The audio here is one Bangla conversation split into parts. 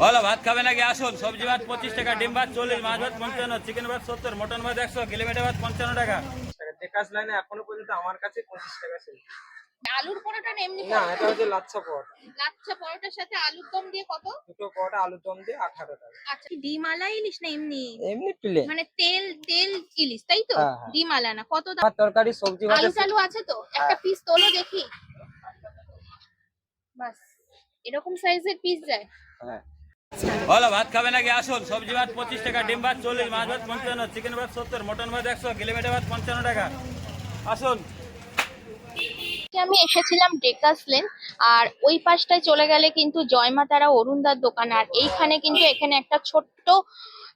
হলো ভাত খাবে নাকি আসুন। সবজি ভাত 25 টাকা, ডিম ভাত 40, মাছ ভাত 55, চিকেন ভাত 70, মটন ভাত 100, কিলোমিটার ভাত 55 টাকা। যে কাজ লাইনে এখনো পর্যন্ত আমার কাছে 25 টাকা ছিল। আলুর পরোটা না এমনি না, পরোটা? এটা হচ্ছে লাচ্ছা পরোটা। লাচ্ছা পরোটার সাথে আলুর দম দিয়ে কত? দুটো পরোটা আলুর দম দিয়ে 18 টাকা। আচ্ছা, ডিম আলা ইলিশ না এমনি? এমনি প্লেন। মানে তেল তেল ইলিশ তাই তো? হ্যাঁ, হ্যাঁ। ডিম আলা না, কত দাম? ভাত তরকারি সবজি আলু ভাতে টালু আছে তো? একটা হ্যাঁ। পিস তোলো দেখি। বাস, এরকম সাইজের পিস যায়? হ্যাঁ। হলো ভাত খাবে নাকি আসুন। সবজি ভাত 25 টাকা, ডিম ভাত 40, মাছ ভাত 55, চিকেন ভাত 70, মটন ভাত 100, কিলোমিটার ভাত 55 টাকা। আসুন। আমি এসেছিলাম ডেকাস লেন, আর ওই পাশটায় চলে গেলে কিন্তু জয়মা তারা অরুণদার দোকান, আর এইখানে কিন্তু এখানে একটা ছোট্ট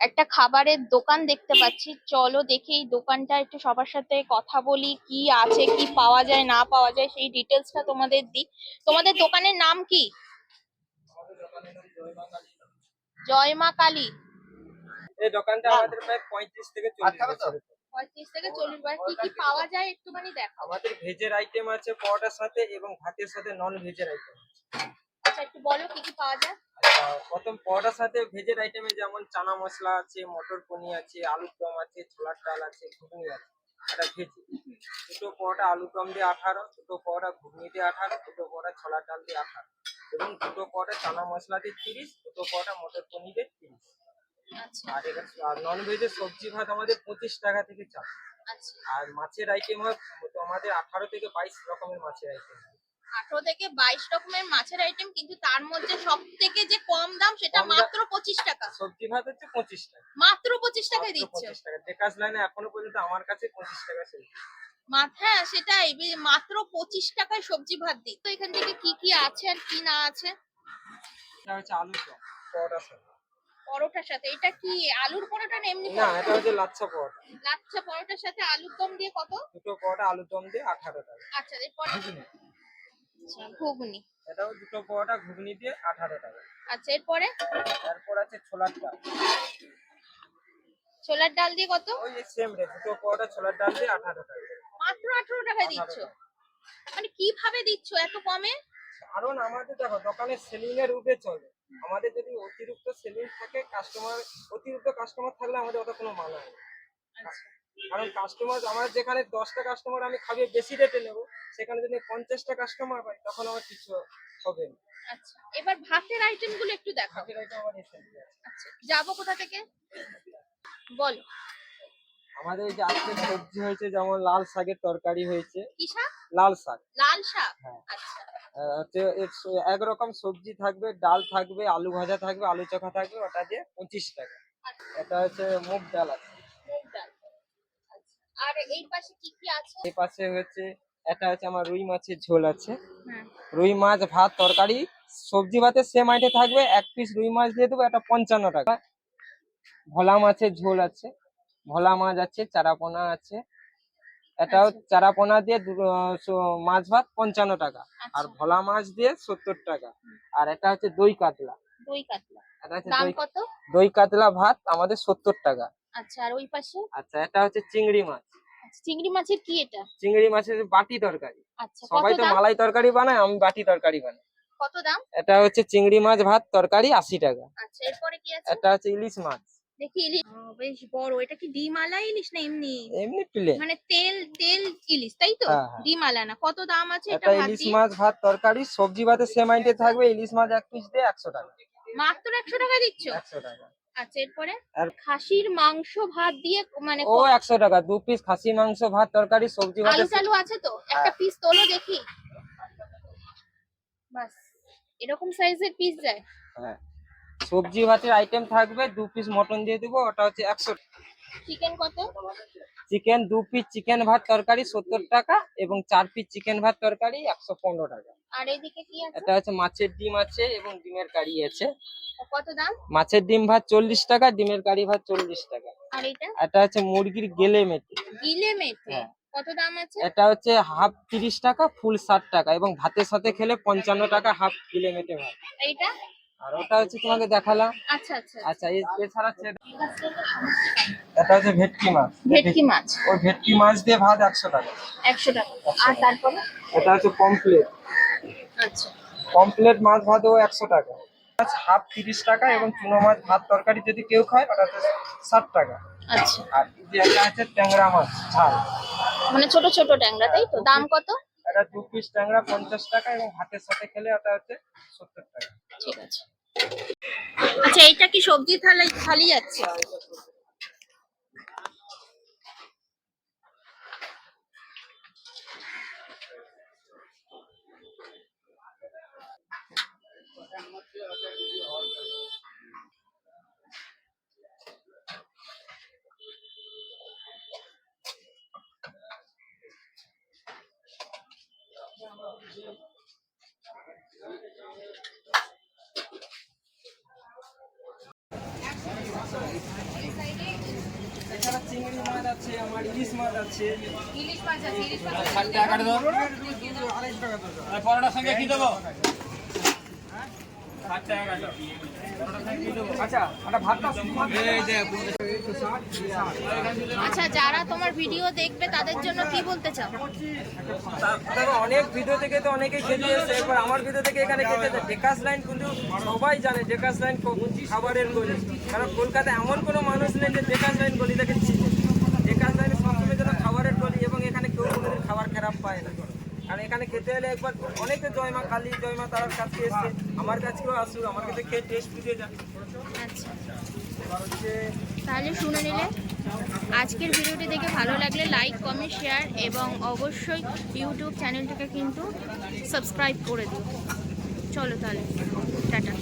একটা খাবারের দোকান দেখতে পাচ্ছি। চলো দেখি এই দোকানটা, একটু সবার সাথে কথা বলি, কি আছে, কি পাওয়া যায় না পাওয়া যায় সেই ডিটেলসটা তোমাদের দিই। তোমাদের দোকানের নাম কি? জয় মা কালী। এই দোকানটা আমাদের প্রায় 35 থেকে 40 বছরের। 35 থেকে 40 বার। কি কি পাওয়া যায় একটুখানি দেখো। আমাদের ভেজের আইটেম আছে পরোটার সাথে এবং ভাতের সাথে নন ভেজের আইটেম আছে। আচ্ছা, একটু বলো কি কি পাওয়া যায়। প্রথম পরোটার সাথে ভেজের আইটেমে যেমন চানা মশলা আছে, মটর পনির আছে, আলুর দম আছে, ছোলার ডাল আছে, ঘুগনি আছে। এটা ভেজ। দুটো পরোটা আলুর দম দিয়ে 18, দুটো পরোটা ঘুগনি দিয়ে 18, দুটো পরোটা ছোলার ডাল দিয়ে 18 এবং দুটো পরোটা চানা মশলা দিয়ে 30, দুটো পরোটা মটর পনির দিয়ে 30। আচ্ছা আর এটা নন ভেজের সবজি ভাত আমাদের 25 টাকা থেকে চালু। আচ্ছা। আর মাছের আইটেম হয় আমাদের 18 থেকে 22 রকমের মাছের আইটেম। 18 থেকে 22 রকমের মাছের আইটেম, কিন্তু তার মধ্যে সব থেকে যে কম দাম সেটা কম দাম- মাত্র 25 টাকা। সবজি ভাত হচ্ছে 25 টাকা। মাত্র 25 টাকায় মাত্র দিচ্ছ? 25 টাকা। যে কাজ লাইনে এখনো পর্যন্ত আমার কাছে 25 টাকা ছিল। হ্যাঁ সেটাই, মাত্র 25 টাকায় সবজি ভাত দিই। তো এখান থেকে কি কি আছে আর কি না আছে? এটা হচ্ছে আলুর দম পরোটার সাথে। পরোটার সাথে এটা কি আলুর পরোটা না এমনি না, পরোটা? এটা হচ্ছে লাচ্ছা পরোটা। লাচ্ছা পরোটার সাথে আলুর দম দিয়ে কত? দুটো পরোটা আলুর দম দিয়ে 18 টাকা। আচ্ছা, এরপরে ঘুগনি। আচ্ছা, ঘুগনি। এটাও দুটো পরোটা ঘুগনি দিয়ে 18 টাকা। আচ্ছা, এরপরে তারপর আছে ছোলার ডাল। ছোলার ডাল দিয়ে কত? ওই সেম রেট, দুটো পরোটা ছোলার ডাল দিয়ে 18 টাকা। মাত্র 18 টাকায় 18 দিচ্ছ? টাকা। মানে কিভাবে দিচ্ছ এত কমে? কারণ আমাদের দেখো দোকানের সেলিং এর উপরে চলে। আমাদের যদি অতিরিক্ত সেলিং থাকে, অতিরিক্ত কাস্টমার থাকলে আমাদের ওটা কোনো মানা নেই। আচ্ছা কারণ কাস্টমার আমার যেখানে 10টা কাস্টমার আমি খাবে বেশি রেটে নেবো, সেখানে যদি 50টা কাস্টমার পাই তখন আমার কিছু হবে না। আচ্ছা, এবার ভাতের আইটেম গুলো একটু দেখাও। ভাতের আইটেম আমার এসে আচ্ছা, যাবো কোথা থেকে বলো। আমাদের এই যে আজকে সবজি হয়েছে, যেমন লাল শাকের তরকারি হয়েছে। কি শাক? লাল শাক। লাল শাক। হ্যাঁ। আচ্ছা হচ্ছে একরকম সবজি থাকবে, ডাল থাকবে, আলু ভাজা থাকবে, আলু চোখা থাকবে, ওটা দিয়ে 25 টাকা। এটা হচ্ছে মুগ ডাল আছে। মুগ ডাল। আচ্ছা, আর এই পাশে কি কি আছে? এই পাশে হচ্ছে এটা হচ্ছে আমার রুই মাছের ঝোল আছে। হ্যাঁ। রুই মাছ ভাত তরকারি সবজি ভাতের সেম আইটে থাকবে, এক পিস রুই মাছ দিয়ে দেবো, এটা 55 টাকা। ভোলা মাছের ঝোল আছে, ভোলা মাছ আছে, চারাপোনা আছে। এটাও আচ্ছা। চারাপোনা দিয়ে মাছ ভাত 55 টাকা। আচ্ছা। আর ভোলা মাছ দিয়ে 70 টাকা। আর এটা হচ্ছে দই কাতলা। দই কাতলা। এটা হচ্ছে দাম কত? দই কাতলা ভাত আমাদের 70 টাকা। আচ্ছা, আর ওই পাশে? আচ্ছা, এটা হচ্ছে চিংড়ি মাছ। আচ্ছা, চিংড়ি মাছের কি এটা? চিংড়ি মাছের বাটি তরকারি। আচ্ছা, কত সবাই তো দাম? মালাই তরকারি বানায়, আমি বাটি তরকারি বানাই। কত দাম? এটা হচ্ছে চিংড়ি মাছ ভাত তরকারি 80 টাকা। আচ্ছা, এরপরে কি আছে? এটা হচ্ছে ইলিশ মাছ। দেখি ইলিশ। বেশ বড়। এটা কি ডিম আলা ইলিশ না এমনি? এমনি প্লেন। মানে তেল তেল ইলিশ তাই তো? হ্যাঁ, হ্যাঁ। ডিম আলা না। কত দাম আছে এটা এটা ভাত ইলিশ দিয়ে? মাছ ভাত তরকারি সবজি ভাতের সেম আইটে থাকবে, ইলিশ মাছ এক পিস দিয়ে 100 টাকা। মাত্র 100 টাকা দিচ্ছ? 100 টাকা। আচ্ছা, এরপরে আর খাসির মাংস ভাত দিয়ে মানে ও 100 টাকা, 2 পিস খাসি মাংস ভাত তরকারি সবজি আলু ভাতের টালু আছে তো? একটা হ্যাঁ। পিস তোলো দেখি। বাস, এরকম সাইজের পিস যায়? হ্যাঁ। সবজি ভাতের আইটেম থাকবে, 2 পিস মটন দিয়ে দেবো, ওটা হচ্ছে 100 টাকা। চিকেন কত? চিকেন 2 পিস চিকেন ভাত তরকারি 70 টাকা এবং 4 পিস চিকেন ভাত তরকারি 115 টাকা। আর এইদিকে কি আছে? এটা হচ্ছে মাছের ডিম আছে এবং ডিমের কারি আছে। কত দাম? মাছের ডিম ভাত 40 টাকা, ডিমের কারি ভাত 40 টাকা। আর এটা? এটা হচ্ছে মুরগির গেলে মেটে। গিলে মেটে। হ্যাঁ। কত দাম আছে? এটা হচ্ছে হাফ 30 টাকা, ফুল 60 টাকা এবং ভাতের সাথে খেলে 55 টাকা হাফ গিলে মেটে ভাত। এইটা? আর ওটা হচ্ছে তোমাকে দেখালাম। আচ্ছা আচ্ছা। আচ্ছা, এছাড়া এটা হচ্ছে ভেটকি মাছ। ভেটকি মাছ। ওই ভেটকি মাছ দিয়ে ভাত 100 টাকা। 100 টাকা। আর তারপরে? এটা হচ্ছে পমফ্লেট। আচ্ছা। পমফ্লেট মাছ ভাতও 100 টাকা। মাছ হাফ 30 টাকা এবং চুনো মাছ ভাত তরকারি যদি কেউ খায় ওটাতে 60 টাকা। আচ্ছা, আর এই যে এটা আছে ট্যাংরা মাছ ঝাল, মানে ছোট ছোট ট্যাংরা, তাই তো? দাম কত? এটা 2 পিস ট্যাংরা 50 টাকা এবং ভাতের সাথে খেলে ওটা হচ্ছে 70 টাকা। ঠিক আছে। আচ্ছা, এইটা কি সবজি থালি থালি যাচ্ছে? এছাড়া চিংড়ি মাছ আছে, আমার ইলিশ মাছ আছে। ইলিশ মাছ আছে, ইলিশ মাছ 60 টাকা কাটে দাও। আর পরোটার সঙ্গে কি দেবো? 60 টাকা কাটো। পরোটার সঙ্গে কি দেবো? আচ্ছা, এটা ভাতটা আচ্ছা, যারা তোমার ভিডিও দেখবে তাদের জন্য কি বলতে চাও? দেখো, অনেক ভিডিও থেকে তো অনেকেই খেতে এসেছে, এবার আমার ভিডিও থেকে এখানে খেতে এসেছে। ডেকাস লাইন কিন্তু সবাই জানে, ডেকাস লাইন খাবারের গলি। কারণ কলকাতায় এমন কোনো মানুষ নেই যে ডেকাস লাইন গলিটাকে চিনে। ডেকাস লাইন সবসময় যেন খাবারের গলি, এবং এখানে কেউ কোনোদিন খাবার খারাপ পায় না। কারণ এখানে খেতে এলে একবার অনেকে জয় মা কালী, জয় মা তারার কাছে এসছে, আমার কাছেও আসুক, আমার কাছে খেয়ে টেস্ট বুঝে যান। আচ্ছা, এবার হচ্ছে তাহলে শুনে নিলে। আজকের ভিডিওটি দেখে ভালো লাগলে লাইক, কমেন্ট, শেয়ার এবং অবশ্যই ইউটিউব চ্যানেলটাকে কিন্তু সাবস্ক্রাইব করে দিও। চলো তাহলে, টাটা।